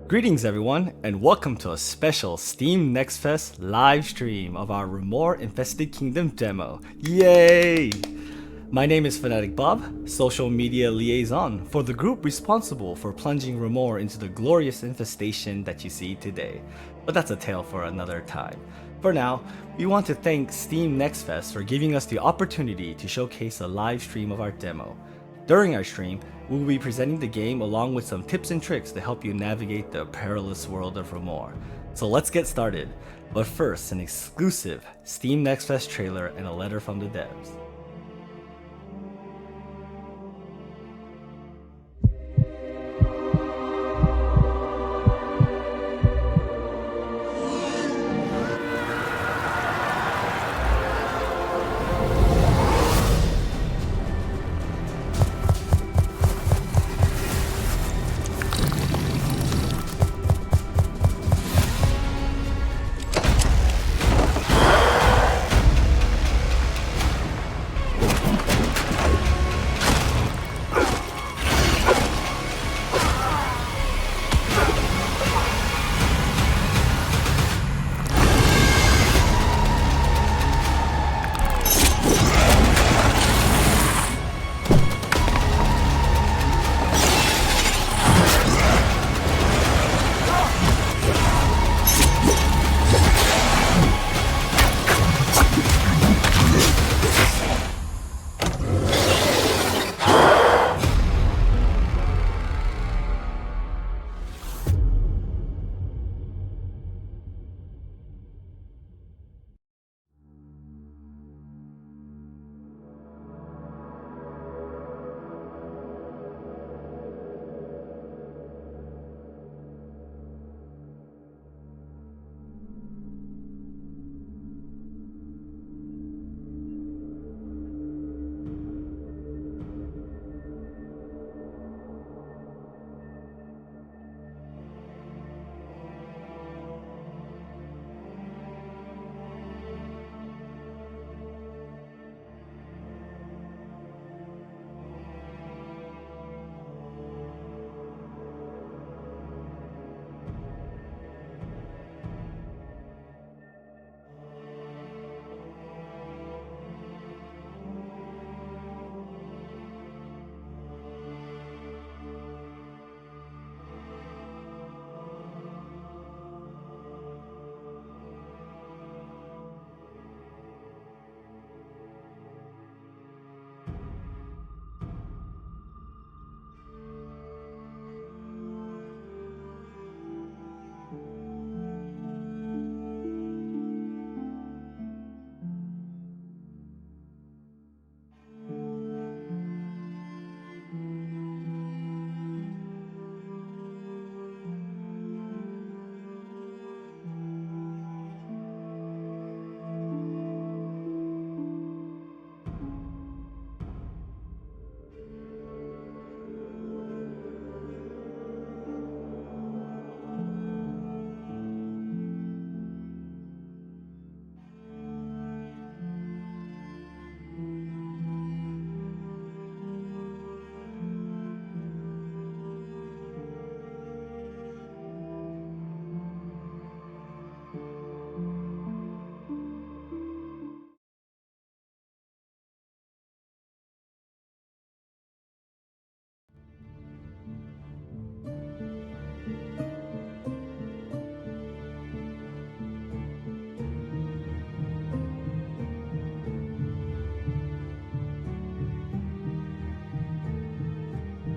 Greetings everyone, and welcome to a special Steam Next Fest live stream of our REMORE Infested Kingdom demo. Yay! My name is Fanatic Bob, social media liaison for the group responsible for plunging REMORE into the glorious infestation that you see today. But that's a tale for another time. For now, we want to thank Steam Next Fest for giving us the opportunity to showcase a live stream of our demo. During our stream, we will be presenting the game along with some tips and tricks to help you navigate the perilous world of REMORE. So let's get started. But first, an exclusive Steam Next Fest trailer and a letter from the devs.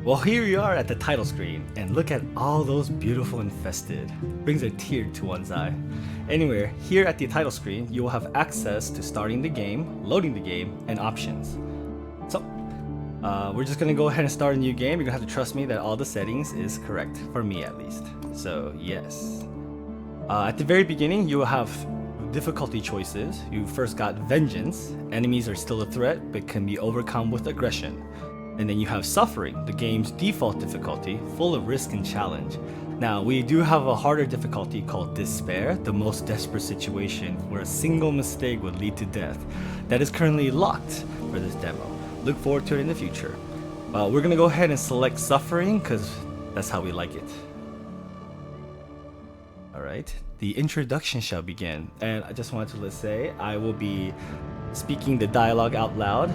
Well, here we are at the title screen, and look at all those beautiful infested. Brings a tear to one's eye. Anyway, here at the title screen, you will have access to starting the game, loading the game, and options. So, we're just gonna go ahead and start a new game. You're gonna have to trust me that all the settings is correct, for me at least. So, yes. At the very beginning, you will have difficulty choices. You first got Vengeance. Enemies are still a threat, but can be overcome with aggression. And then you have Suffering, the game's default difficulty, full of risk and challenge. Now, we do have a harder difficulty called Despair, the most desperate situation where a single mistake would lead to death. That is currently locked for this demo. Look forward to it in the future. We're gonna go ahead and select Suffering, because that's how we like it. Alright, the introduction shall begin. And I just wanted to say I will be speaking the dialogue out loud.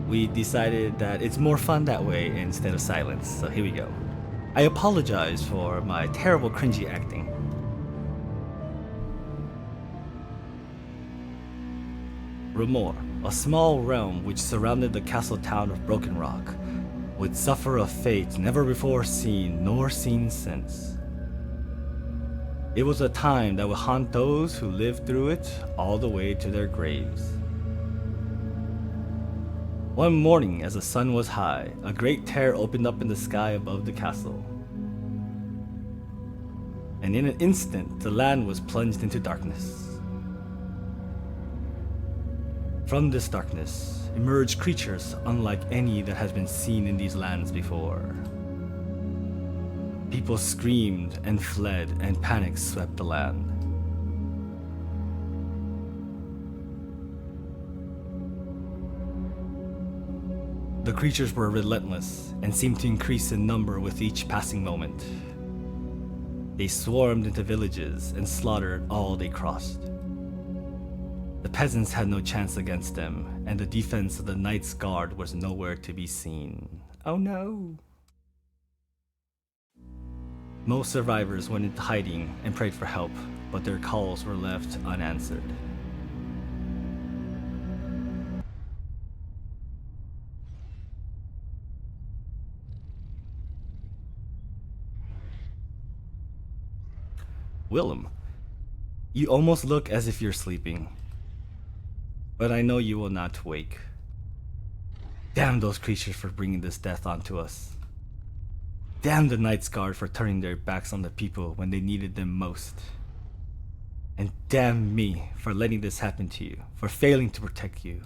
We decided that it's more fun that way instead of silence, so here we go. I apologize for my terrible cringy acting. REMORE, a small realm which surrounded the castle town of Broken Rock, would suffer a fate never before seen nor seen since. It was a time that would haunt those who lived through it all the way to their graves. One morning, as the sun was high, a great tear opened up in the sky above the castle. And in an instant, the land was plunged into darkness. From this darkness emerged creatures unlike any that has been seen in these lands before. People screamed and fled, and panic swept the land. The creatures were relentless and seemed to increase in number with each passing moment. They swarmed into villages and slaughtered all they crossed. The peasants had no chance against them, and the defense of the Knight's Guard was nowhere to be seen. Oh no! Most survivors went into hiding and prayed for help, but their calls were left unanswered. Willem, you almost look as if you're sleeping. But I know you will not wake. Damn those creatures for bringing this death onto us. Damn the Knight's Guard for turning their backs on the people when they needed them most. And damn me for letting this happen to you, for failing to protect you.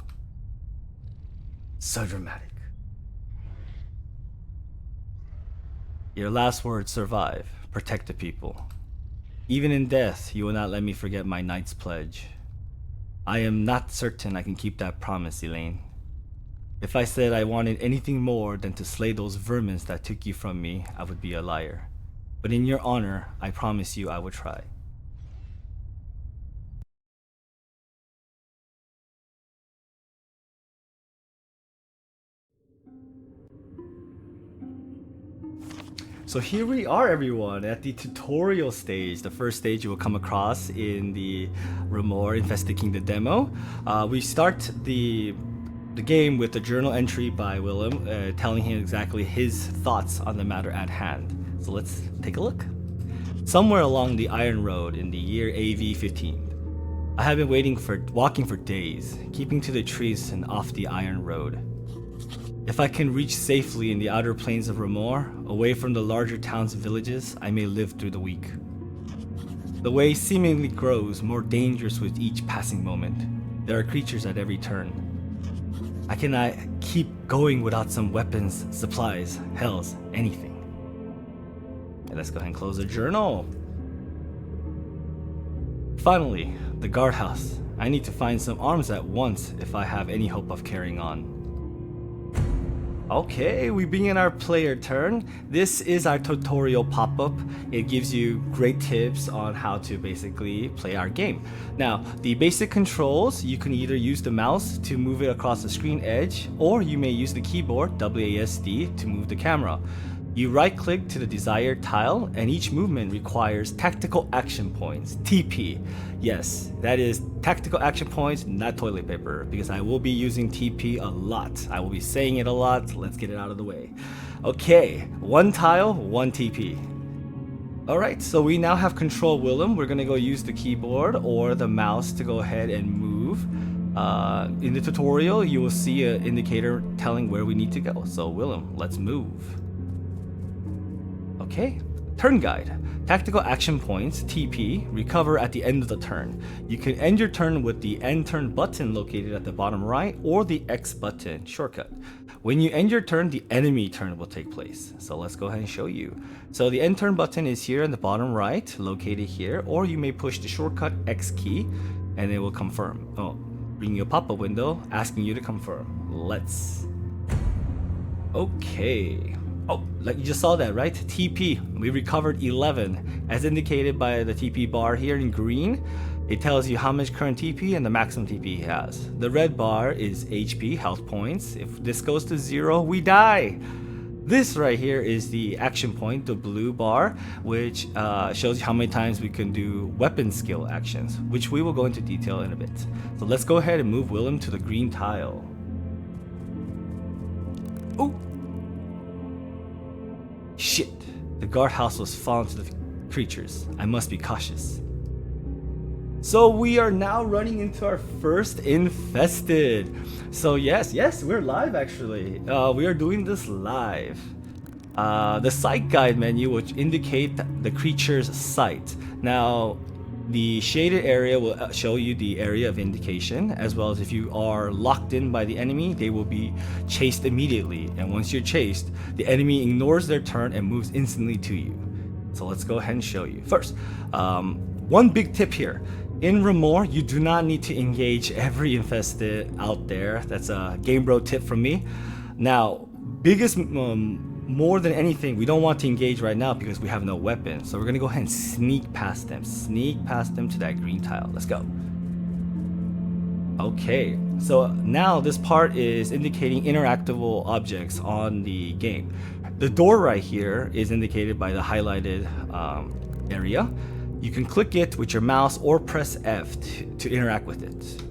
So dramatic. Your last words survive. Protect the people. Even in death, you will not let me forget my knight's pledge. I am not certain I can keep that promise, Elaine. If I said I wanted anything more than to slay those vermin that took you from me, I would be a liar. But in your honor, I promise you I will try. So here we are, everyone, at the tutorial stage, the first stage you will come across in the REMORE Infested Kingdom demo. We start the game with a journal entry by Willem, telling him exactly his thoughts on the matter at hand. So let's take a look. Somewhere along the Iron Road in the year AV 15, I have been walking for days, keeping to the trees and off the Iron Road. If I can reach safely in the outer plains of REMORE, away from the larger towns and villages, I may live through the week. The way seemingly grows more dangerous with each passing moment. There are creatures at every turn. I cannot keep going without some weapons, supplies, hells, anything. And let's go ahead and close the journal. Finally, the guardhouse. I need to find some arms at once if I have any hope of carrying on. Okay, we begin our player turn. This is our tutorial pop-up. It gives you great tips on how to basically play our game. Now, the basic controls, you can either use the mouse to move it across the screen edge, or you may use the keyboard, WASD, to move the camera. You right-click to the desired tile, and each movement requires tactical action points, TP. Yes, that is tactical action points, not toilet paper, because I will be using TP a lot. I will be saying it a lot. Let's get it out of the way. Okay, one tile, one TP. Alright, so we now have control Willem. We're gonna go use the keyboard or the mouse to go ahead and move. In the tutorial, you will see an indicator telling where we need to go. So Willem, let's move. Okay, turn guide. Tactical action points, TP, recover at the end of the turn. You can end your turn with the end turn button located at the bottom right or the X button shortcut. When you end your turn, the enemy turn will take place. So let's go ahead and show you. So the end turn button is here in the bottom right, located here, or you may push the shortcut X key and it will confirm. Oh, bring you a pop-up window asking you to confirm. Let's. Okay. Oh, like you just saw that, right? TP. We recovered 11. As indicated by the TP bar here in green, it tells you how much current TP and the maximum TP he has. The red bar is HP, health points. If this goes to 0, we die. This right here is the action point, the blue bar, which shows you how many times we can do weapon skill actions, which we will go into detail in a bit. So let's go ahead and move Willem to the green tile. Oh! Shit! The guardhouse was fallen to the creatures. I must be cautious. So we are now running into our first infested. So yes, we're live actually. We are doing this live. The site guide menu will indicate the creature's site. Now, the shaded area will show you the area of indication, as well as if you are locked in by the enemy, they will be chased immediately. And once you're chased, the enemy ignores their turn and moves instantly to you. So let's go ahead and show you. First, one big tip here. In REMORE, you do not need to engage every infested out there. That's a game bro tip from me. Now, more than anything, we don't want to engage right now because we have no weapon. So we're gonna go ahead and sneak past them to that green tile. Let's go. Okay, so now this part is indicating interactable objects on the game. The door right here is indicated by the highlighted area. You can click it with your mouse or press F to interact with it.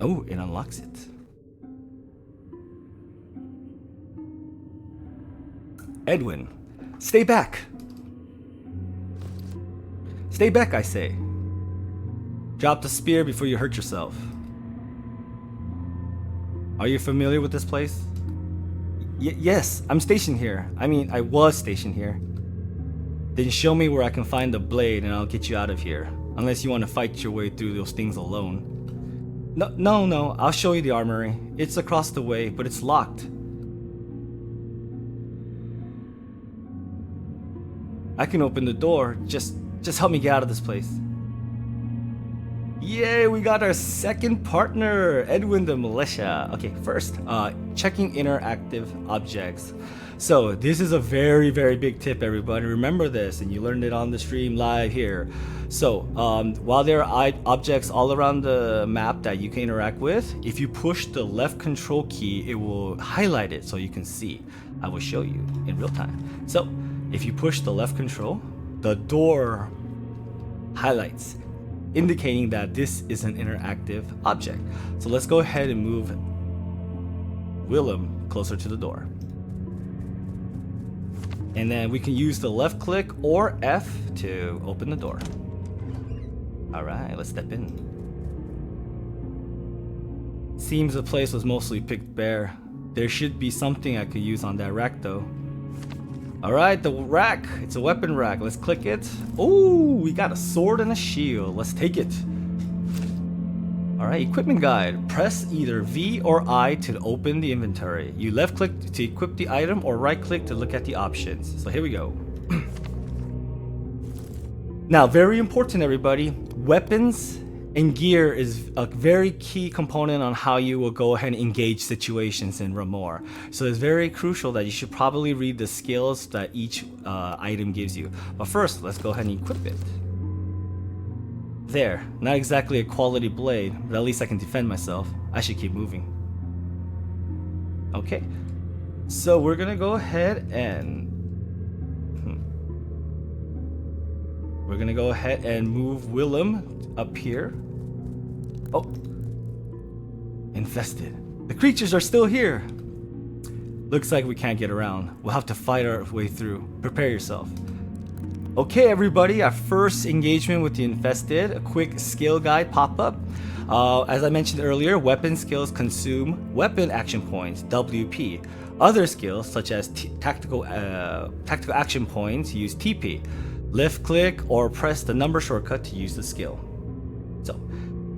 Oh, it unlocks it. Edwin, stay back. Stay back, I say. Drop the spear before you hurt yourself. Are you familiar with this place? Yes, I'm stationed here. I mean, I was stationed here. Then show me where I can find the blade and I'll get you out of here. Unless you want to fight your way through those things alone. No, I'll show you the armory. It's across the way, but it's locked. I can open the door. Just help me get out of this place. Yay, we got our second partner, Edwin the Militia. Okay, first, checking interactive objects. So this is a very, very big tip, everybody. Remember this, and you learned it on the stream live here. So while there are objects all around the map that you can interact with, if you push the left control key, it will highlight it so you can see. I will show you in real time. So if you push the left control, the door highlights, indicating that this is an interactive object. So let's go ahead and move Willem closer to the door. And then we can use the left click or F to open the door. Alright, let's step in. Seems the place was mostly picked bare. There should be something I could use on that rack though. Alright, the rack. It's a weapon rack. Let's click it. Oh, we got a sword and a shield. Let's take it. Alright, equipment guide. Press either V or I to open the inventory. You left click to equip the item or right click to look at the options. So here we go. Now, very important everybody. Weapons and gear is a very key component on how you will go ahead and engage situations in REMORE. So it's very crucial that you should probably read the skills that each item gives you. But first, let's go ahead and equip it. There, not exactly a quality blade, but at least I can defend myself. I should keep moving. Okay, so we're gonna go ahead and move Willem up here. Oh, infested. The creatures are still here. Looks like we can't get around. We'll have to fight our way through. Prepare yourself. Okay, everybody, our first engagement with the infested. A quick skill guide pop-up. As I mentioned earlier, weapon skills consume weapon action points, WP. Other skills, such as tactical action points, use TP. Left click or press the number shortcut to use the skill. So,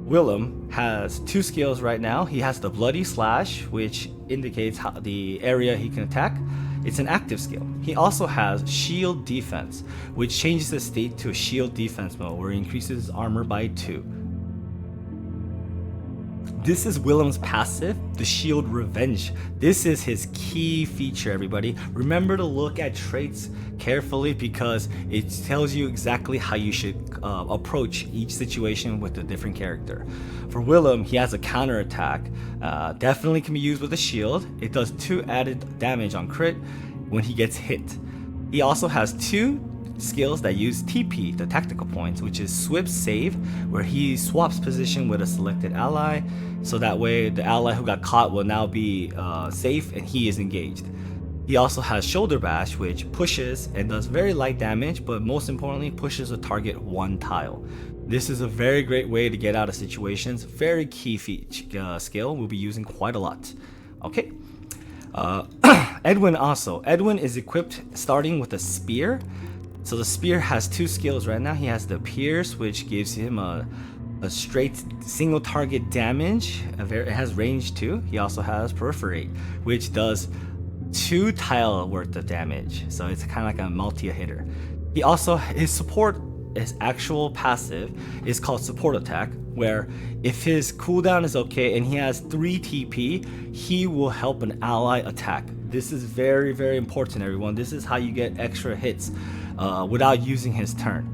Willem has two skills right now. He has the Bloody Slash, which indicates the area he can attack. It's an active skill. He also has Shield Defense, which changes the state to a Shield Defense mode, where he increases his armor by 2. This is Willem's passive, the Shield Revenge. This is his key feature, everybody. Remember to look at traits carefully because it tells you exactly how you should approach each situation with a different character. For Willem, he has a counter attack. Definitely can be used with a shield. It does 2 added damage on crit when he gets hit. He also has 2 skills that use TP, the tactical points, which is Swift Save, where he swaps position with a selected ally, so that way the ally who got caught will now be safe and he is engaged. He also has Shoulder Bash, which pushes and does very light damage, but most importantly pushes a target 1 tile. This is a very great way to get out of situations. Very key skill we'll be using quite a lot. Okay. Edwin also. Edwin is equipped starting with a spear. So the spear has 2 skills right now. He has the Pierce, which gives him a straight single target damage. It has range too. He also has Perforate, which does 2 tile worth of damage. So it's kind of like a multi-hitter. He also, his support, his actual passive is called Support Attack, where if his cooldown is okay and he has 3 TP, he will help an ally attack. This is very, very important, everyone. This is how you get extra hits without using his turn.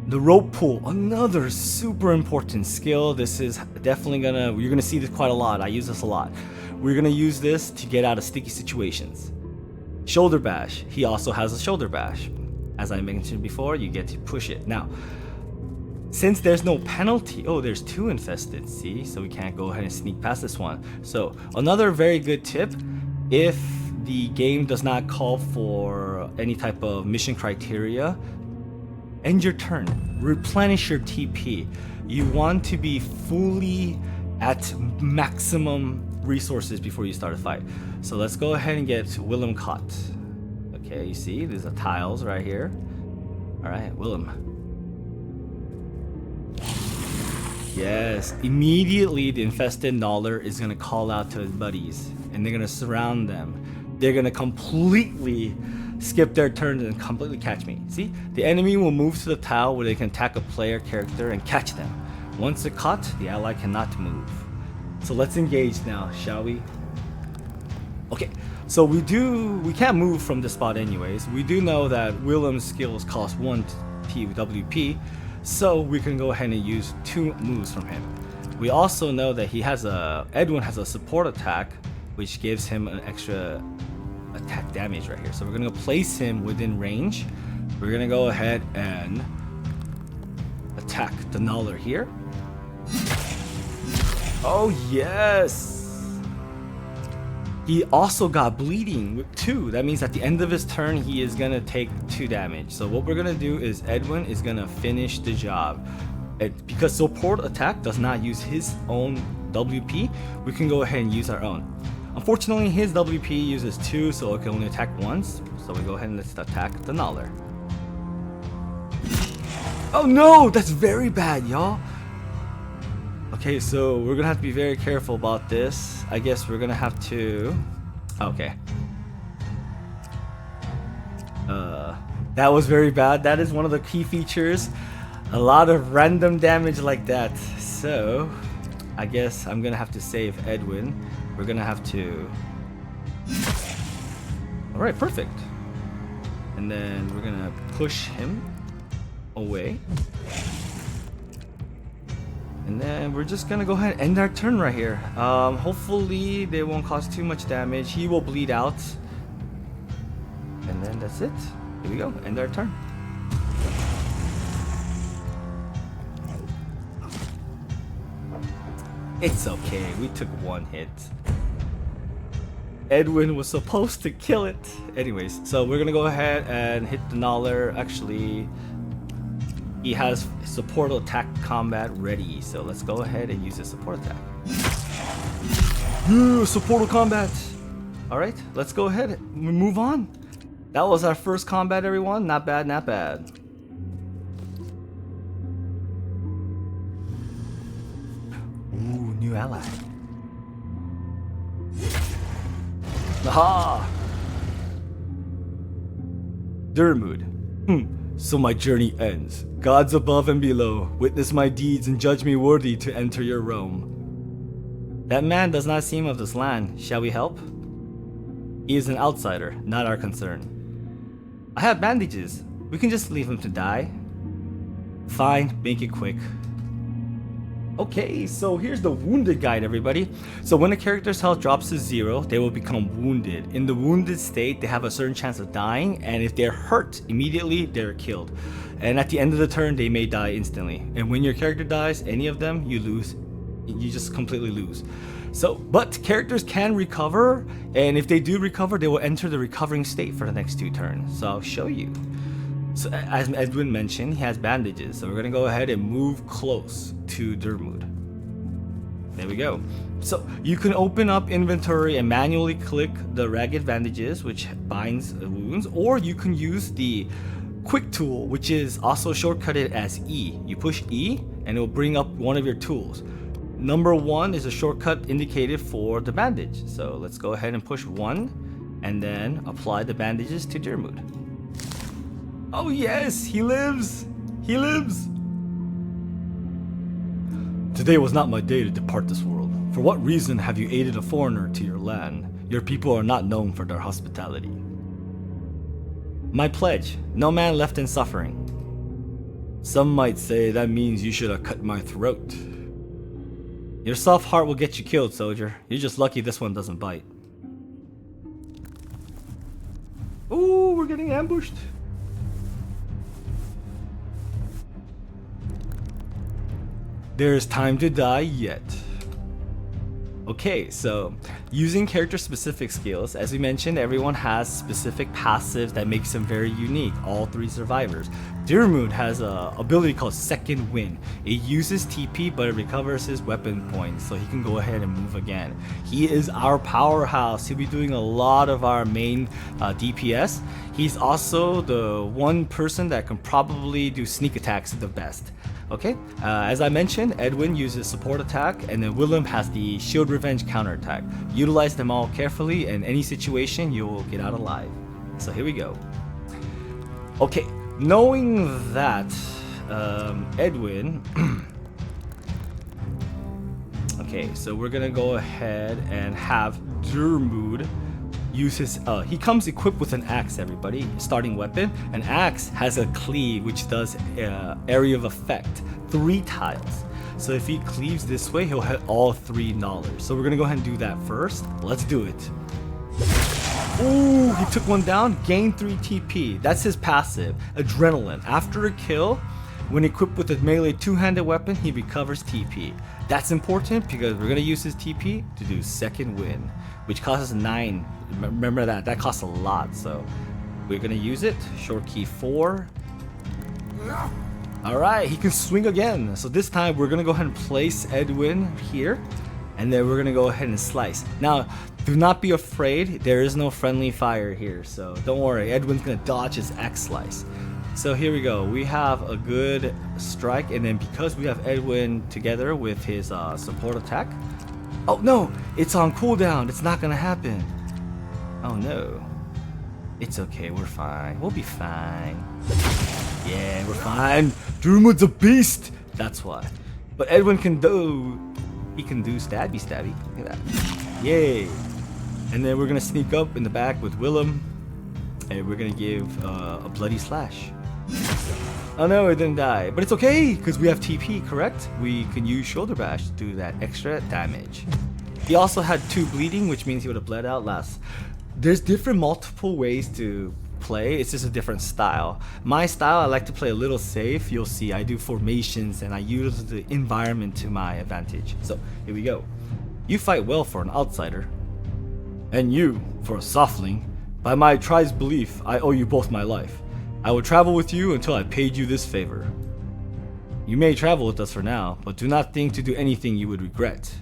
The rope pull, another super important skill. This is definitely you're gonna see this quite a lot. I use this a lot. We're gonna use this to get out of sticky situations. Shoulder bash, he also has a shoulder bash. As I mentioned before, you get to push it. Now, since there's no penalty, oh, there's 2 infested, see? So we can't go ahead and sneak past this one. So another very good tip, if the game does not call for any type of mission criteria, end your turn, replenish your TP. You want to be fully at maximum resources before you start a fight. So let's go ahead and get Willem caught. Okay, you see, there's the tiles right here. All right, Willem. Yes, immediately the infested Gnaller is gonna call out to his buddies and they're gonna surround them. They're gonna completely skip their turn and completely catch me. See, the enemy will move to the tile where they can attack a player character and catch them. Once they're caught, the ally cannot move. So let's engage now, shall we? Okay, so we can't move from this spot anyways. We do know that Willem's skills cost 1 WP, so we can go ahead and use 2 moves from him. We also know that Edwin has a support attack, which gives him an extra attack damage right here. So we're gonna place him within range. We're gonna go ahead and attack the Gnaller here. Oh yes! He also got bleeding with 2. That means at the end of his turn, he is gonna take 2 damage. So what we're gonna do is Edwin is gonna finish the job. Because support attack does not use his own WP, we can go ahead and use our own. Unfortunately, his WP uses 2, so it can only attack once. So we go ahead and let's attack the Gnaller. Oh no, that's very bad, y'all. Okay, so we're gonna have to be very careful about this. I guess we're gonna have to... Okay. That was very bad. That is one of the key features. A lot of random damage like that. So, I guess I'm gonna have to save Edwin. We're gonna have to... Alright, perfect. And then we're gonna push him away. And then we're just gonna go ahead and end our turn right here. Hopefully they won't cause too much damage. He will bleed out. And then that's it. Here we go, end our turn. It's okay, we took 1 hit. Edwin was supposed to kill it. Anyways, so we're gonna go ahead and hit the Gnaller. Actually, he has support attack combat ready, so let's go ahead and use the support attack. Yeah, support combat! Alright, let's go ahead and move on. That was our first combat, everyone. Not bad, not bad. Ooh, new ally. Aha! Dermud. So my journey ends. Gods above and below, witness my deeds and judge me worthy to enter your realm. That man does not seem of this land. Shall we help? He is an outsider, not our concern. I have bandages. We can just leave him to die. Fine, make it quick. Okay, so here's the wounded guide, everybody. So when a character's health drops to 0, they will become wounded. In the wounded state, they have a certain chance of dying, and if they're hurt immediately, they're killed. And at the end of the turn, they may die instantly. And when your character dies, any of them, you lose. You just completely lose. So, but characters can recover, and if they do recover, they will enter the recovering state for the next 2 turns. So I'll show you. So as Edwin mentioned, he has bandages, so we're gonna go ahead and move close to Dermud. There we go. So you can open up inventory and manually click the ragged bandages, which binds wounds, or you can use the quick tool, which is also shortcutted as E. You push E and it will bring up one of your tools. Number 1 is a shortcut indicated for the bandage. So let's go ahead and push 1 and then apply the bandages to Dermud. Oh yes, he lives! He lives! Today was not my day to depart this world. For what reason have you aided a foreigner to your land? Your people are not known for their hospitality. My pledge, no man left in suffering. Some might say that means you should have cut my throat. Your soft heart will get you killed, soldier. You're just lucky this one doesn't bite. Ooh, we're getting ambushed. There's time to die yet. Okay, so using character specific skills, as we mentioned, everyone has specific passives that makes them very unique, all 3 survivors. Dermud has a ability called Second Wind. It uses TP, but it recovers his weapon points, so he can go ahead and move again. He is our powerhouse. He'll be doing a lot of our main DPS. He's also the one person that can probably do sneak attacks the best. Okay, as I mentioned, Edwin uses support attack, and then Willem has the shield revenge counter attack. Utilize them all carefully, and any situation you will get out alive. So here we go. Okay, knowing that, Edwin. Okay, so we're gonna go ahead and have Dermud use his, he comes equipped with an axe, everybody, starting weapon. An axe has a cleave, which does area of effect, 3 tiles. So if he cleaves this way, he'll hit all 3 knowledge. So we're gonna go ahead and do that first. Let's do it. Ooh, he took one down, gained 3 TP. That's his passive, Adrenaline. After a kill, when equipped with a melee 2-handed weapon, he recovers TP. That's important because we're gonna use his TP to do Second Wind, which costs 9. Remember that costs a lot, so we're gonna use it. Short key 4. Alright, he can swing again. So this time we're gonna go ahead and place Edwin here, and then we're gonna go ahead and slice. Now, do not be afraid, there is no friendly fire here, so don't worry, Edwin's gonna dodge his X slice. So here we go, we have a good strike, and then because we have Edwin together with his support attack. Oh no, it's on cooldown, it's not gonna happen. Oh no. It's okay, we're fine. We'll be fine. Yeah, we're fine. Dermud's a beast! That's why. But Edwin can do... He can do stabby stabby. Look at that. Yay! And then we're gonna sneak up in the back with Willem. And we're gonna give a bloody slash. Oh no, it didn't die. But it's okay, because we have TP, correct? We can use shoulder bash to do that extra damage. He also had 2 bleeding, which means he would have bled out last. There's different multiple ways to play, it's just a different style. My style, I like to play a little safe. You'll see I do formations and I use the environment to my advantage. So here we go. You fight well for an outsider. And you, for a softling. By my tribe's belief, I owe you both my life. I will travel with you until I paid you this favor. You may travel with us for now, but do not think to do anything you would regret.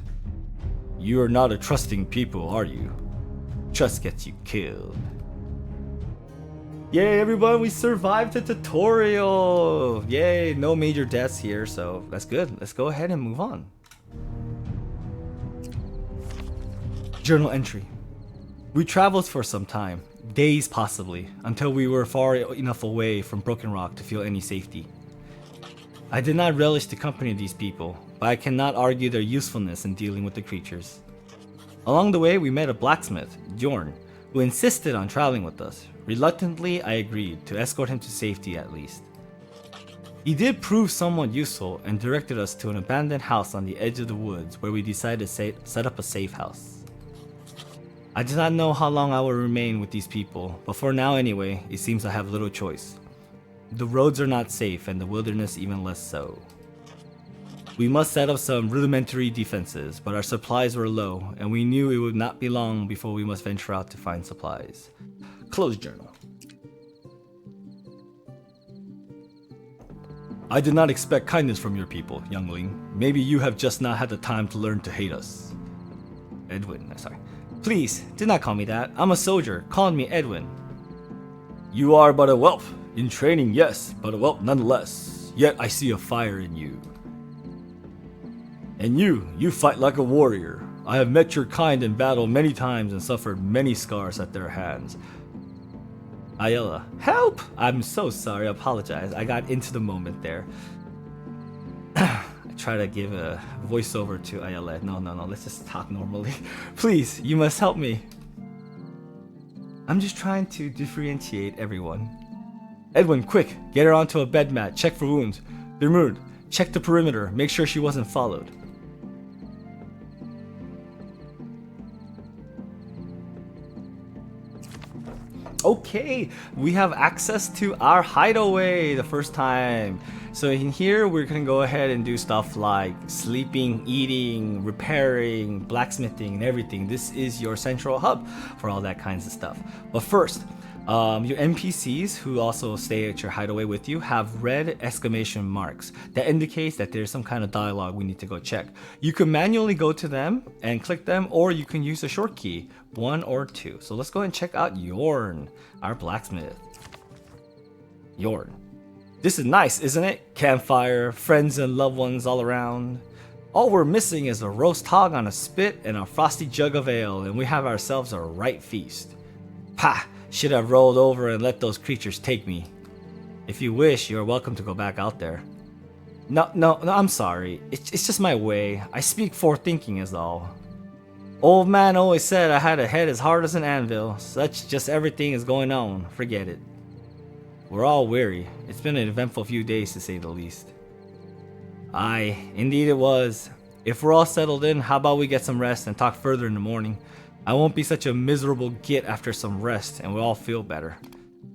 You are not a trusting people, are you? Trust gets you killed. Yay everyone, we survived the tutorial! Yay, no major deaths here, so that's good. Let's go ahead and move on. Journal entry. We traveled for some time, days possibly, until we were far enough away from Broken Rock to feel any safety. I did not relish the company of these people, but I cannot argue their usefulness in dealing with the creatures. Along the way, we met a blacksmith, Jorn, who insisted on traveling with us. Reluctantly, I agreed, to escort him to safety at least. He did prove somewhat useful and directed us to an abandoned house on the edge of the woods where we decided to set up a safe house. I do not know how long I will remain with these people, but for now anyway, it seems I have little choice. The roads are not safe and the wilderness even less so. We must set up some rudimentary defenses, but our supplies were low and we knew it would not be long before we must venture out to find supplies. Close journal. I did not expect kindness from your people, youngling. Maybe you have just not had the time to learn to hate us. Edwin, sorry. Please, do not call me that. I'm a soldier. Call me Edwin. You are but a whelp. In training, yes, but a whelp nonetheless. Yet I see a fire in you. And you fight like a warrior. I have met your kind in battle many times and suffered many scars at their hands. Ayala, help! I'm so sorry, I apologize. I got into the moment there. I try to give a voiceover to Ayala. No, let's just talk normally. Please, you must help me. I'm just trying to differentiate everyone. Edwin, quick, get her onto a bed mat, check for wounds. Demurd, check the perimeter, make sure she wasn't followed. Okay, we have access to our hideaway the first time. So in here, we're gonna go ahead and do stuff like sleeping, eating, repairing, blacksmithing, and everything. This is your central hub for all that kinds of stuff. But first, your NPCs who also stay at your hideaway with you have red exclamation marks that indicates that there's some kind of dialogue we need to go check. You can manually go to them and click them, or you can use a short key, 1 or 2. So let's go and check out Jorn, our blacksmith. Jorn. This is nice, isn't it? Campfire, friends and loved ones all around. All we're missing is a roast hog on a spit and a frosty jug of ale, and we have ourselves a right feast. Ha! Should have rolled over and let those creatures take me. If you wish, you're welcome to go back out there. No, I'm sorry. It's just my way. I speak forethinking is all. Old man always said I had a head as hard as an anvil. Such just everything is going on. Forget it. We're all weary. It's been an eventful few days to say the least. Aye, indeed it was. If we're all settled in, how about we get some rest and talk further in the morning? I won't be such a miserable git after some rest and we'll all feel better.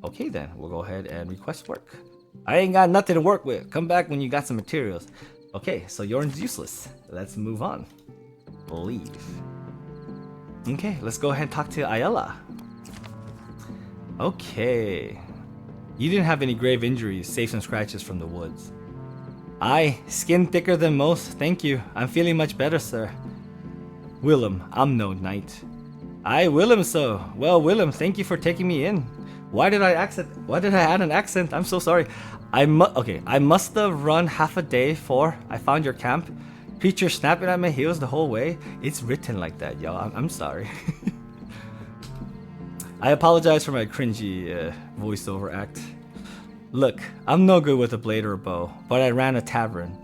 Okay then, we'll go ahead and request work. I ain't got nothing to work with. Come back when you got some materials. Okay, so Jorn's useless. Let's move on. Leave. Okay, let's go ahead and talk to Ayala. Okay. You didn't have any grave injuries, save some scratches from the woods. Aye, skin thicker than most, thank you. I'm feeling much better, sir. Willem, I'm no knight. Aye, Willem, so. Well, Willem, thank you for taking me in. Why did I add an accent? I'm so sorry. I must have run half a day for I found your camp. Creature snapping at my heels the whole way. It's written like that, y'all. I'm sorry. I apologize for my cringy voiceover act. Look, I'm no good with a blade or a bow, but I ran a tavern.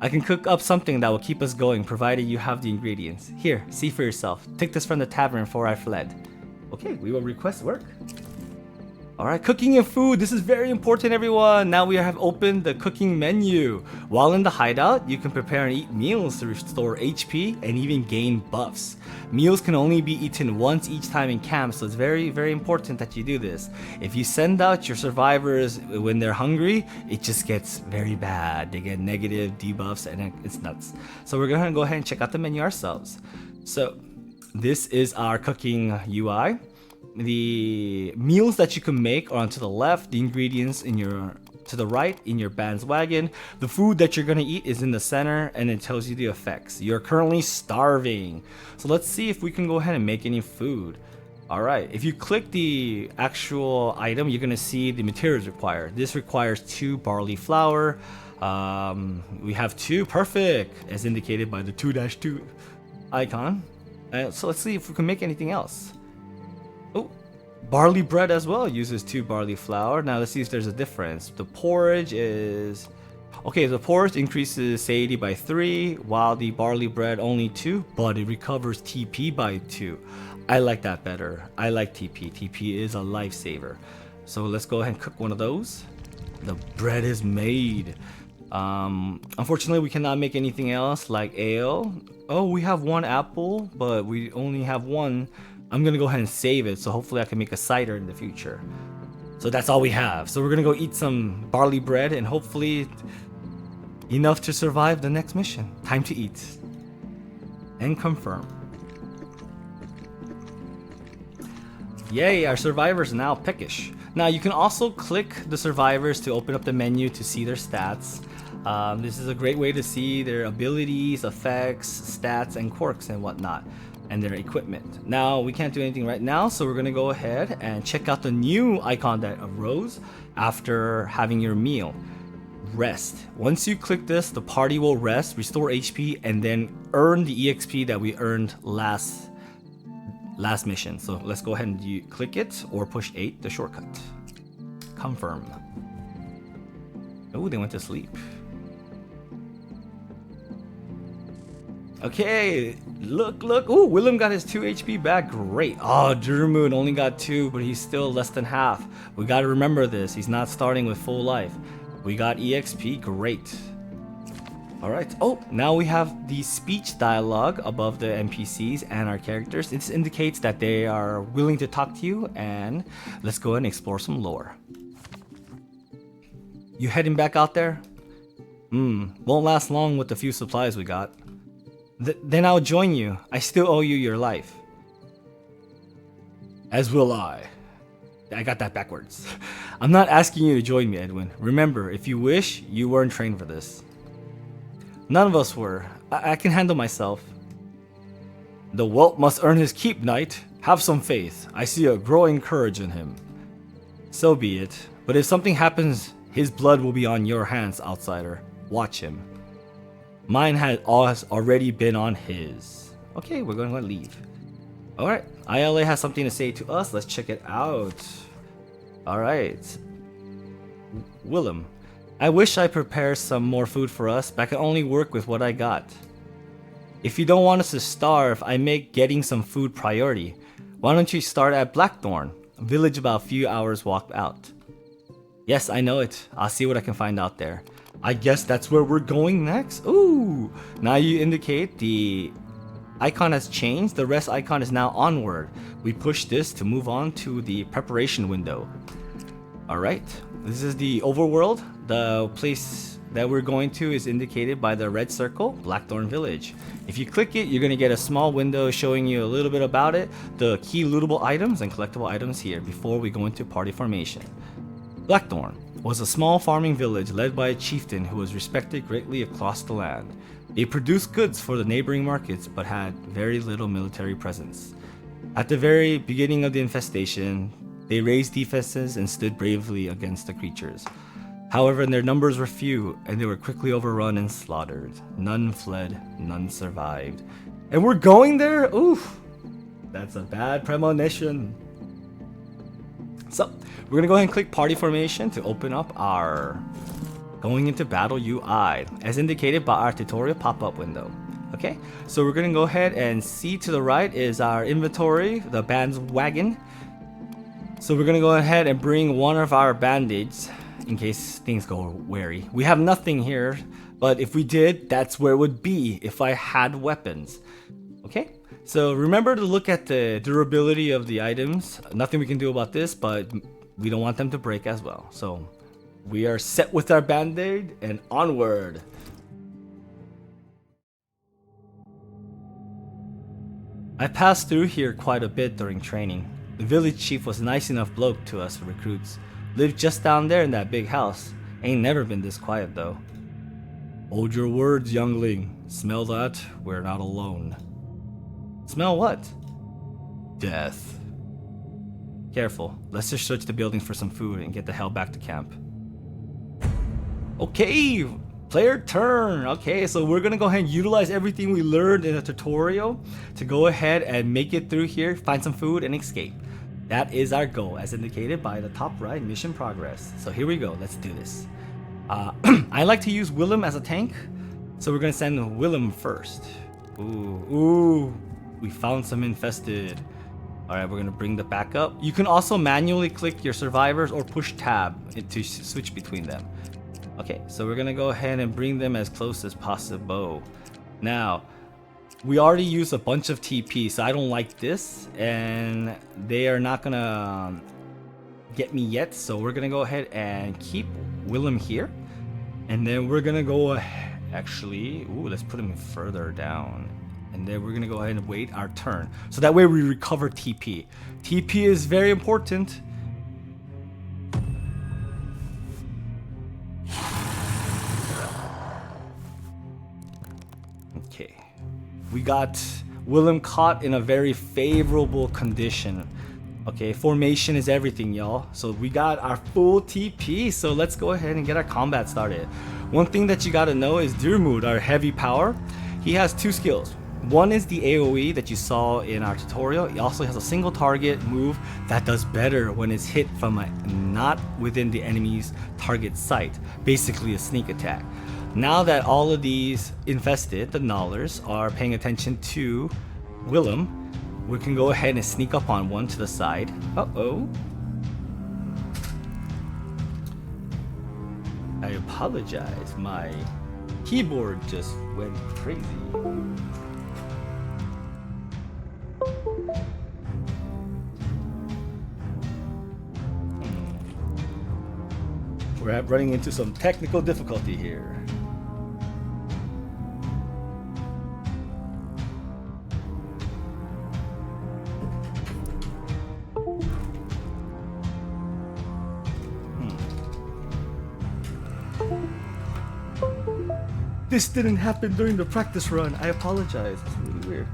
I can cook up something that will keep us going, provided you have the ingredients. Here, see for yourself. Took this from the tavern before I fled. Okay, we will request work. Alright, cooking and food. This is very important, everyone. Now we have opened the cooking menu. While in the hideout, you can prepare and eat meals to restore HP and even gain buffs. Meals can only be eaten once each time in camp, so it's very, very important that you do this. If you send out your survivors when they're hungry, it just gets very bad. They get negative debuffs and it's nuts. So we're gonna go ahead and check out the menu ourselves. So this is our cooking UI. The meals that you can make are on to the left, the ingredients to the right in your band's wagon. The food that you're gonna eat is in the center, and it tells you the effects. You're currently starving. So let's see if we can go ahead and make any food. Alright, if you click the actual item, you're gonna see the materials required. This requires 2 barley flour. We have 2, perfect, as indicated by the 2-2 icon. So let's see if we can make anything else. Oh, barley bread as well uses 2 barley flour. Now let's see if there's a difference. The porridge is Okay, the porridge increases satiety by 3, while the barley bread only 2, but it recovers TP by 2. I like that better. I like TP. TP is a lifesaver. So let's go ahead and cook one of those. The bread is made. Unfortunately, we cannot make anything else like ale. Oh, we have 1 apple, but we only have 1. I'm gonna go ahead and save it, so hopefully I can make a cider in the future. So that's all we have. So we're gonna go eat some barley bread and hopefully enough to survive the next mission. Time to eat. And confirm. Yay, our survivors are now peckish. Now you can also click the survivors to open up the menu to see their stats. This is a great way to see their abilities, effects, stats, and quirks and whatnot, and their equipment. Now we can't do anything right now, so we're gonna go ahead and check out the new icon that arose after having your meal. Rest. Once you click this, the party will rest, restore HP, and then earn the EXP that we earned last mission. So let's go ahead and click it or push 8, the shortcut. Confirm. Oh, they went to sleep. Okay, look. Oh, Willem got his 2 HP back. Great. Oh, Dermoon only got 2, but he's still less than half. We gotta remember this. He's not starting with full life. We got EXP. Great. Alright. Oh, now we have the speech dialogue above the NPCs and our characters. This indicates that they are willing to talk to you, and let's go ahead and explore some lore. You heading back out there? Won't last long with the few supplies we got. Then I'll join you. I still owe you your life. As will I. I got that backwards. I'm not asking you to join me, Edwin. Remember, if you wish, you weren't trained for this. None of us were. I can handle myself. The whelp must earn his keep, knight. Have some faith. I see a growing courage in him. So be it. But if something happens, his blood will be on your hands, outsider. Watch him. Mine has already been on his. Okay, we're going to leave. Alright, ILA has something to say to us. Let's check it out. Alright. Willem. I wish I prepared some more food for us, but I can only work with what I got. If you don't want us to starve, I make getting some food priority. Why don't you start at Blackthorn, a village about a few hours walk out? Yes, I know it. I'll see what I can find out there. I guess that's where we're going next? Ooh! Now you indicate the icon has changed. The rest icon is now onward. We push this to move on to the preparation window. Alright, this is the overworld. The place that we're going to is indicated by the red circle, Blackthorn Village. If you click it, you're going to get a small window showing you a little bit about it, the key lootable items and collectible items here before we go into party formation. Blackthorn was a small farming village led by a chieftain who was respected greatly across the land. They produced goods for the neighboring markets but had very little military presence. At the very beginning of the infestation, they raised defenses and stood bravely against the creatures. However, their numbers were few, and they were quickly overrun and slaughtered. None fled, none survived. And we're going there? Oof! That's a bad premonition. So, we're gonna go ahead and click Party Formation to open up our Going into Battle UI, as indicated by our tutorial pop-up window. Okay, so we're gonna go ahead and see to the right is our inventory, the bandwagon. So we're gonna go ahead and bring one of our band-aids in case things go wary. We have nothing here, but if we did, that's where it would be if I had weapons. Okay, so remember to look at the durability of the items. Nothing we can do about this, but we don't want them to break as well. So we are set with our band-aid and onward. I passed through here quite a bit during training. The village chief was a nice enough bloke to us recruits. Lived just down there in that big house. Ain't never been this quiet though. Hold your words, youngling. Smell that? We're not alone. Smell what? Death. Careful. Let's just search the buildings for some food and get the hell back to camp. Okay, player turn. Okay, so we're gonna go ahead and utilize everything we learned in the tutorial to go ahead and make it through here, find some food, and escape. That is our goal, as indicated by the top right mission progress. So here we go, let's do this. I like to use Willem as a tank, so we're gonna send Willem first. Ooh, we found some infested. All right, we're gonna bring the back up. You can also manually click your survivors or push tab to switch between them. Okay, so we're gonna go ahead and bring them as close as possible. Now, we already used a bunch of TP, so I don't like this, and they are not gonna get me yet. So we're gonna go ahead and keep Willem here, and then we're gonna go ahead. Actually, let's put him further down, and then we're gonna go ahead and wait our turn, so that way we recover TP. TP is very important. Okay, we got Willem caught in a very favorable condition. Okay, formation is everything, y'all. So we got our full TP, so let's go ahead and get our combat started. One thing that you gotta know is Dirmud, our heavy power, he has two skills. One is the AoE that you saw in our tutorial. He also has a single target move that does better when it's hit from not within the enemy's target sight, basically a sneak attack. Now that all of these infested, the Gnawlers, are paying attention to Willem, we can go ahead and sneak up on one to the side. Uh-oh. I apologize. My keyboard just went crazy. We're running into some technical difficulty here. This didn't happen during the practice run. I apologize. It's really weird.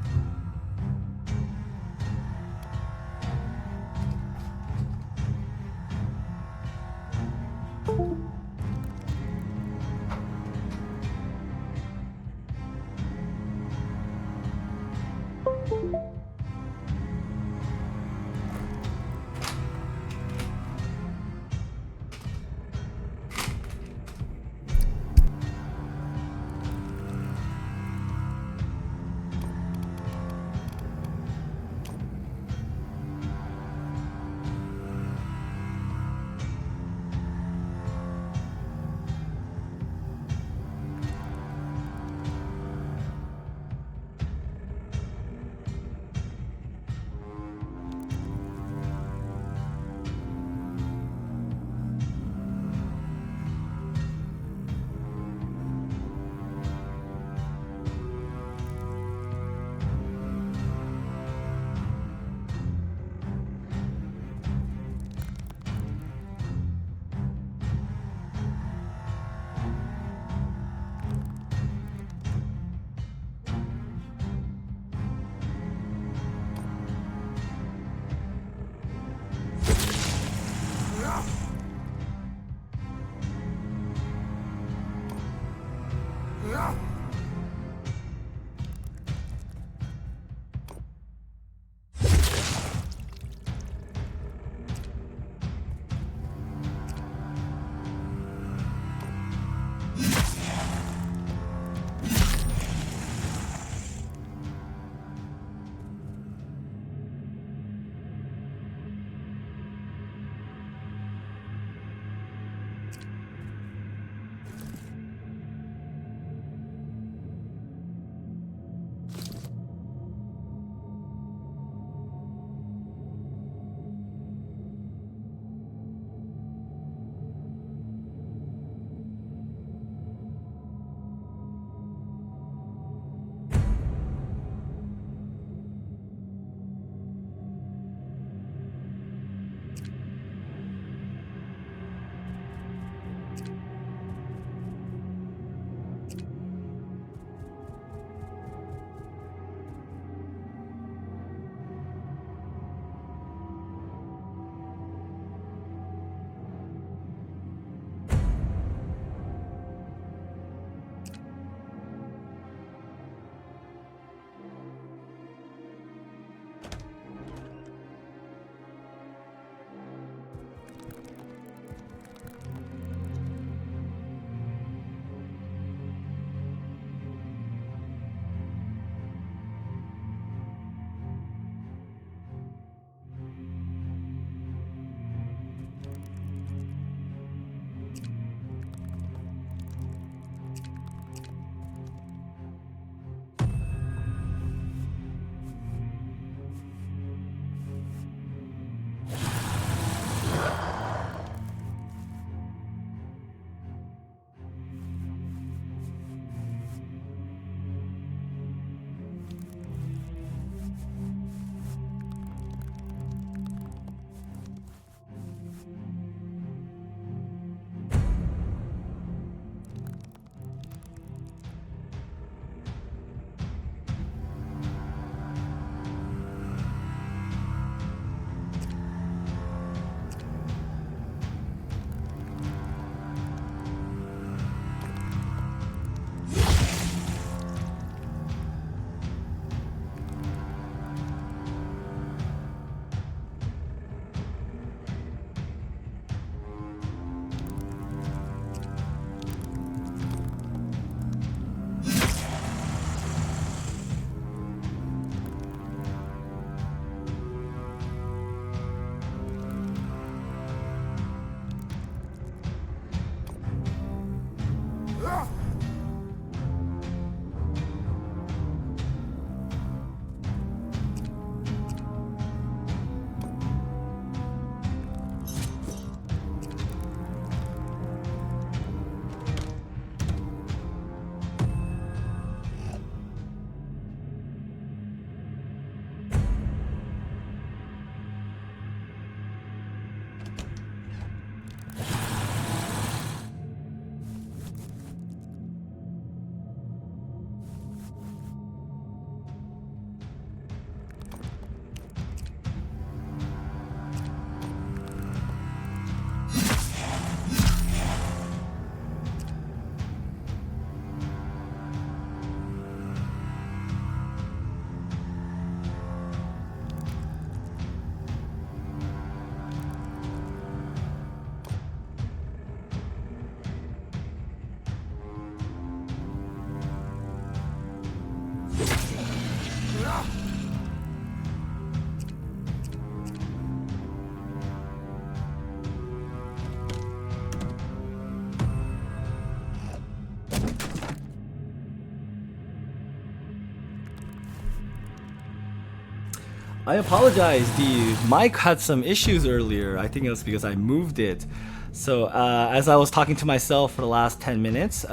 I apologize, the mic had some issues earlier. I think it was because I moved it. So as I was talking to myself for the last 10 minutes,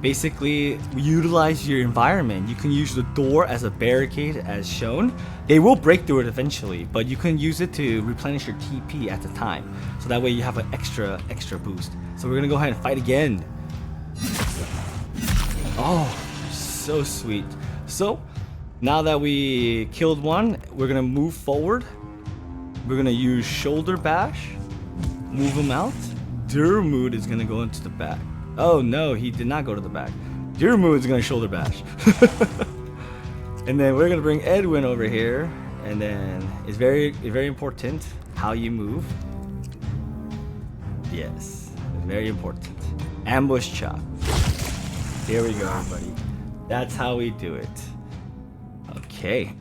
basically utilize your environment. You can use the door as a barricade as shown. They will break through it eventually, but you can use it to replenish your TP at the time. So that way you have an extra boost. So we're gonna go ahead and fight again. Oh, so sweet. So now that we killed one, we're gonna move forward. We're gonna use shoulder bash, move him out. Durmood is gonna go into the back. Oh no, he did not go to the back. Durmood is gonna shoulder bash. And then we're gonna bring Edwin over here. And then it's very important how you move. Yes, very important. Ambush chop. There we go, everybody. That's how we do it. Okay.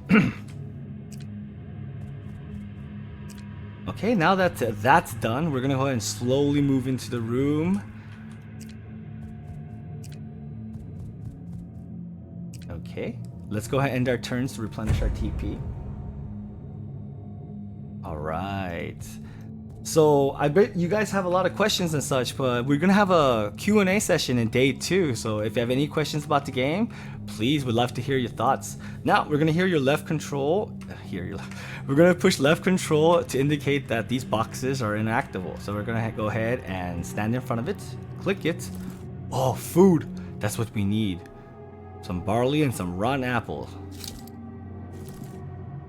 Okay, now that that's done, we're gonna go ahead and slowly move into the room. Okay, let's go ahead and end our turns to replenish our TP. All right. So I bet you guys have a lot of questions and such, but we're gonna have a Q&A session in day 2. So if you have any questions about the game, please, would love to hear your thoughts. Now we're gonna hear your left control. We're gonna push left control to indicate that these boxes are inactivable. So we're gonna go ahead and stand in front of it, click it. Oh, food. That's what we need. Some barley and some rotten apples.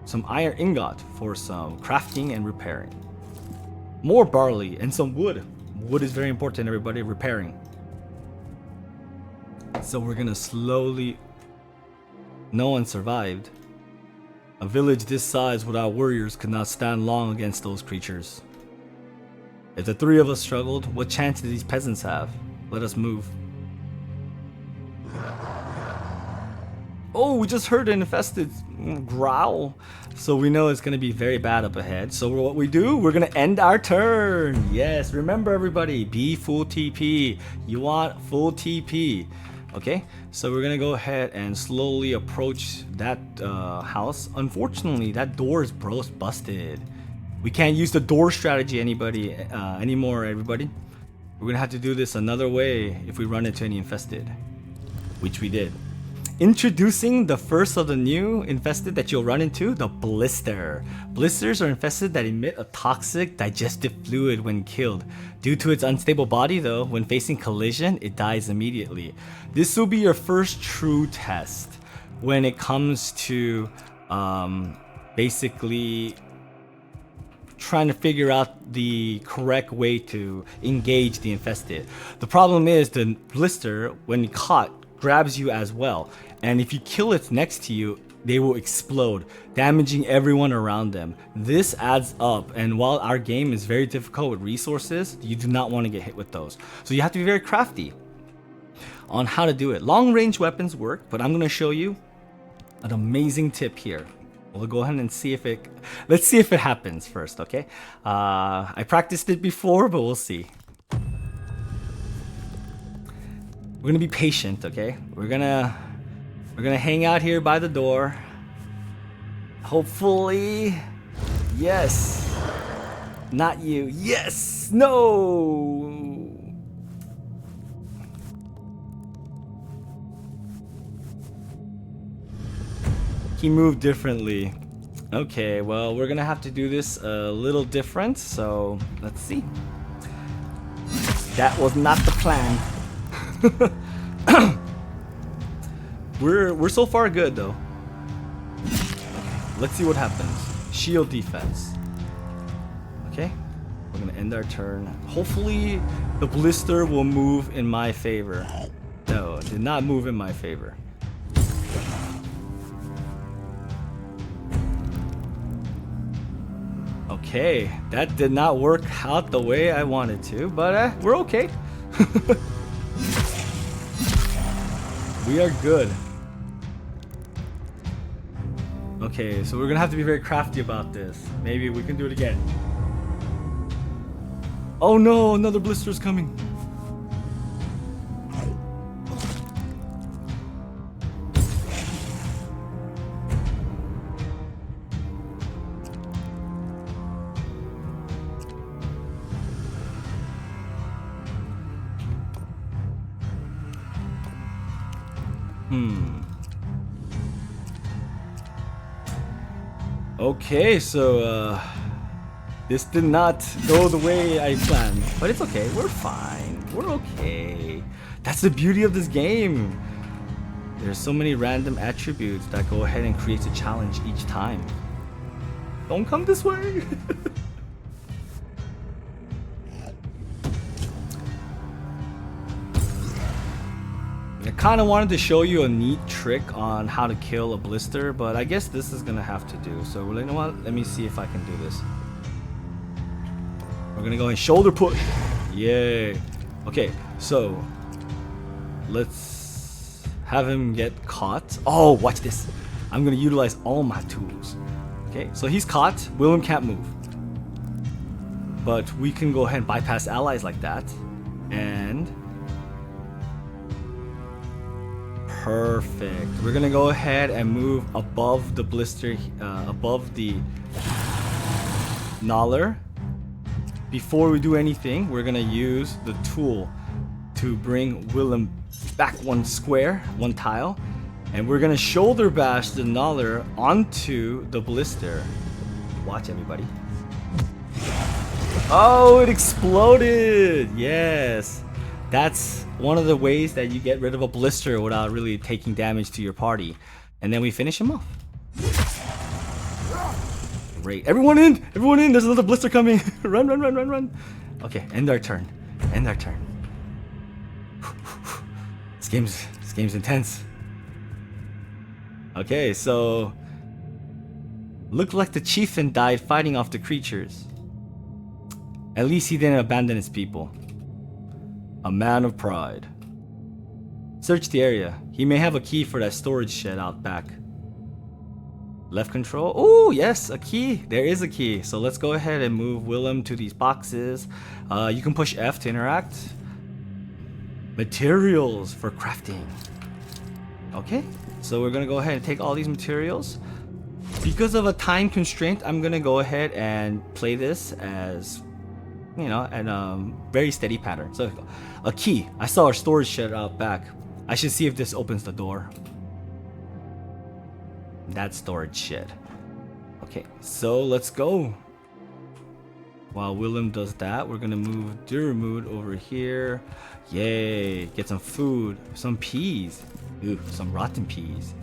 Some iron ingot for some crafting and repairing. More barley and some wood. Wood is very important, everybody. Repairing. So we're gonna slowly... No one survived. A village this size without warriors could not stand long against those creatures. If the 3 of us struggled, what chance do these peasants have? Let us move. Oh, we just heard an infested growl. So we know it's gonna be very bad up ahead. So what we do, we're gonna end our turn. Yes, remember everybody, be full TP. You want full TP. Okay, so we're gonna go ahead and slowly approach that house. Unfortunately, that door is busted. We can't use the door strategy anymore, everybody. We're gonna have to do this another way if we run into any infested, which we did. Introducing the first of the new infested that you'll run into, the blister. Blisters are infested that emit a toxic digestive fluid when killed. Due to its unstable body though, when facing collision, it dies immediately. This will be your first true test when it comes to basically trying to figure out the correct way to engage the infested. The problem is the blister, when caught, grabs you as well, and if you kill it next to you, they will explode, damaging everyone around them. This adds up, and while our game is very difficult with resources, you do not want to get hit with those. So you have to be very crafty on how to do it. Long range weapons work, but I'm going to show you an amazing tip here. We'll go ahead and see if let's see if it happens first, okay? I practiced it before, but we'll see. We're gonna be patient, okay? We're gonna hang out here by the door. Hopefully, yes. Not you. Yes. No. He moved differently. Okay, well, we're gonna have to do this a little different. So let's see. That was not the plan. We're so far good though. Let's see what happens. Shield defense. Okay, we're gonna end our turn. Hopefully the blister will move in my favor. No, it did not move in my favor. Okay, that did not work out the way I wanted to, but we're okay. We are good. Okay, so we're gonna have to be very crafty about this. Maybe we can do it again. Oh no, another blister's coming. Okay, so this did not go the way I planned, but it's okay. We're fine. We're okay. That's the beauty of this game. There's so many random attributes that go ahead and create a challenge each time. Don't come this way. I kind of wanted to show you a neat trick on how to kill a blister, but I guess this is gonna have to do. So you know what? Let me see if I can do this. We're gonna go in shoulder push. Yay. Okay, so let's have him get caught. Oh, watch this. I'm gonna utilize all my tools. Okay, so he's caught. Willem can't move. But we can go ahead and bypass allies like that. And perfect. We're gonna go ahead and move above the blister, above the Nollar. Before we do anything, we're gonna use the tool to bring Willem back one square, one tile, and we're gonna shoulder bash the Nollar onto the blister. Watch, everybody. Oh, it exploded! Yes. That's one of the ways that you get rid of a blister without really taking damage to your party. And then we finish him off. Great. Everyone in! Everyone in! There's another blister coming! Run, run, run, run, run! Okay, end our turn. End our turn. This game's intense. Okay, so looked like the chieftain died fighting off the creatures. At least he didn't abandon his people. A man of pride. Search the area. He may have a key for that storage shed out back. Left control. Oh, yes, a key. There is a key. So let's go ahead and move Willem to these boxes. You can push F to interact. Materials for crafting. Okay, so we're gonna go ahead and take all these materials. Because of a time constraint, I'm gonna go ahead and play this as, you know, in a very steady pattern. So a key. I saw our storage shed out back. I should see if this opens the door. That storage shed. Okay, so let's go. While Willem does that, we're gonna move Durmood over here. Yay, get some food, some peas. Ooh, some rotten peas.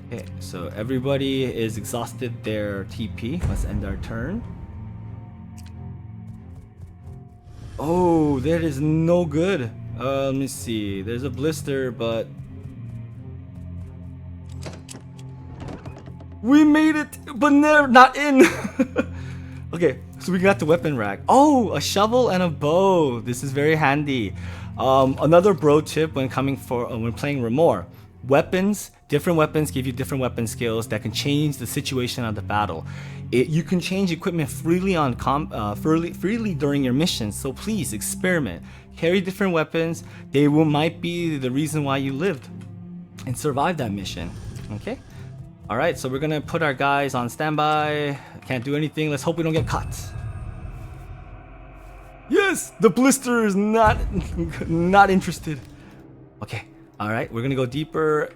Okay, so everybody is exhausted their TP. Let's end our turn. Oh, that is no good. Let me see. There's a blister, but we made it, but never not in. Okay, so we got the weapon rack. Oh, a shovel and a bow. This is very handy. Another bro tip when when playing Remore. Weapons, different weapons give you different weapon skills that can change the situation of the battle. You can change equipment freely on freely during your missions, so please experiment. Carry different weapons. They might be the reason why you lived and survived that mission. Okay? Alright, so we're gonna put our guys on standby. Can't do anything. Let's hope we don't get caught. Yes! The blister is not interested. Okay. Alright, we're gonna go deeper.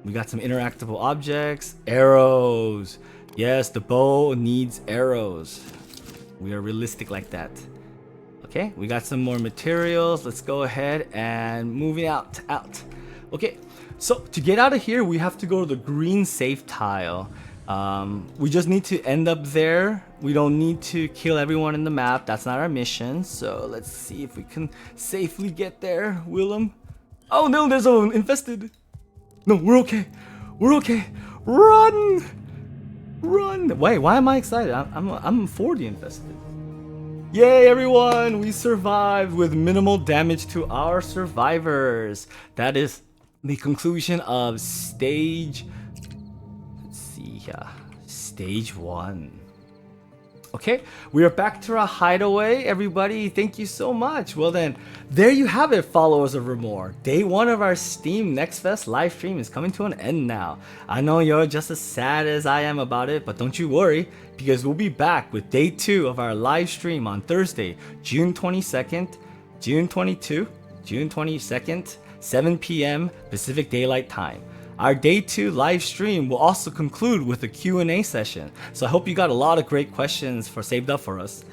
We got some interactable objects. Arrows. Yes, the bow needs arrows. We are realistic like that. Okay, we got some more materials. Let's go ahead and move it out. Okay, so to get out of here, we have to go to the green safe tile. We just need to end up there. We don't need to kill everyone in the map. That's not our mission. So let's see if we can safely get there, Willem. Oh no, there's an infested. No, we're okay. We're okay. Run! Run! Wait, why am I excited? I'm for the infested. Yay, everyone! We survived with minimal damage to our survivors. That is the conclusion of stage. Let's see here. Stage 1. Okay, we are back to our hideaway, everybody. Thank you so much. Well then, there you have it, followers of Remore. Day 1 of our Steam Next Fest live stream is coming to an end now. I know you're just as sad as I am about it, but don't you worry, because we'll be back with Day 2 of our live stream on Thursday, June 22nd, June 22, June 22nd, 7 p.m. Pacific Daylight Time. Our day 2 live stream will also conclude with a Q&A session, so I hope you got a lot of great questions saved up for us.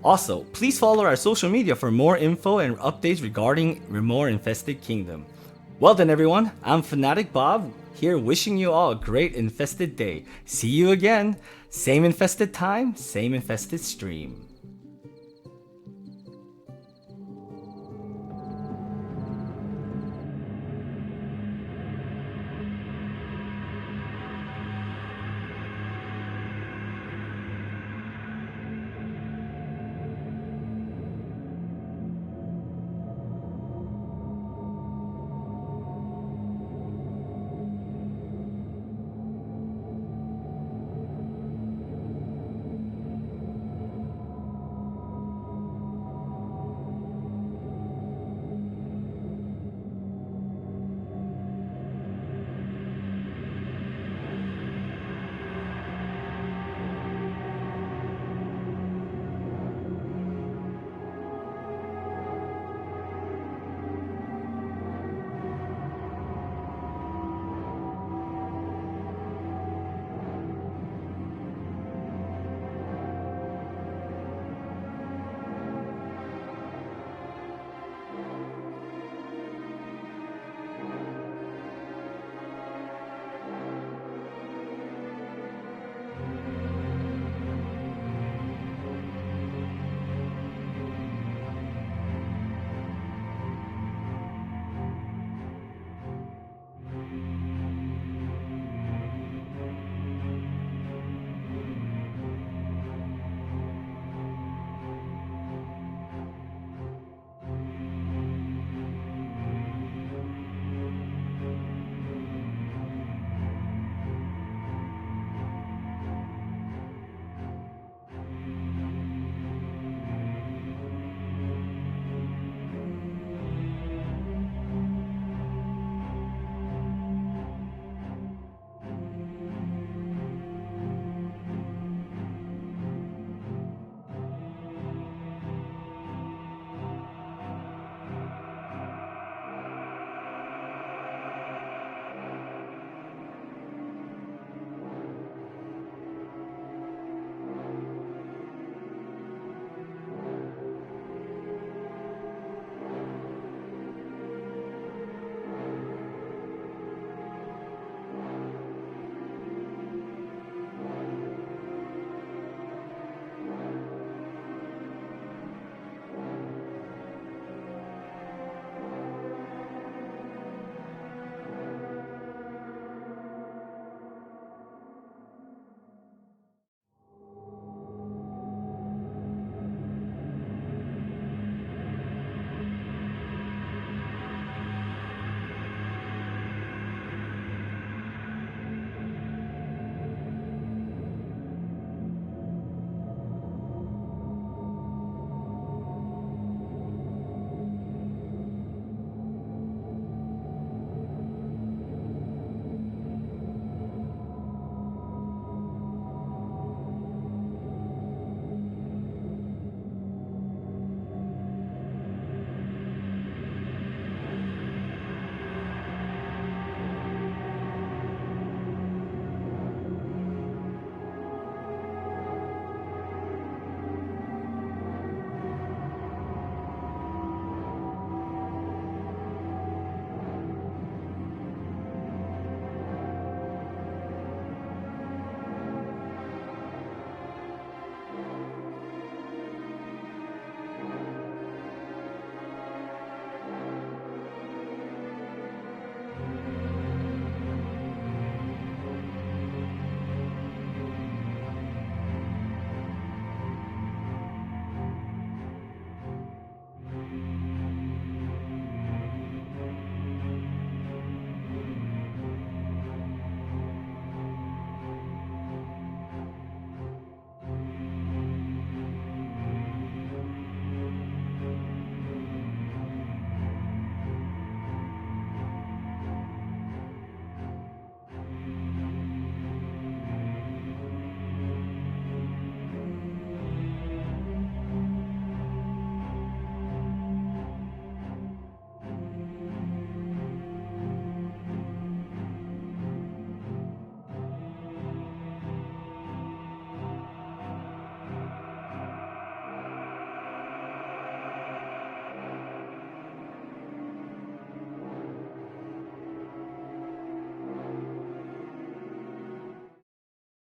Also, please follow our social media for more info and updates regarding REMORE Infested Kingdom. Well then everyone, I'm Fanatic Bob, here wishing you all a great infested day. See you again. Same infested time, same infested stream.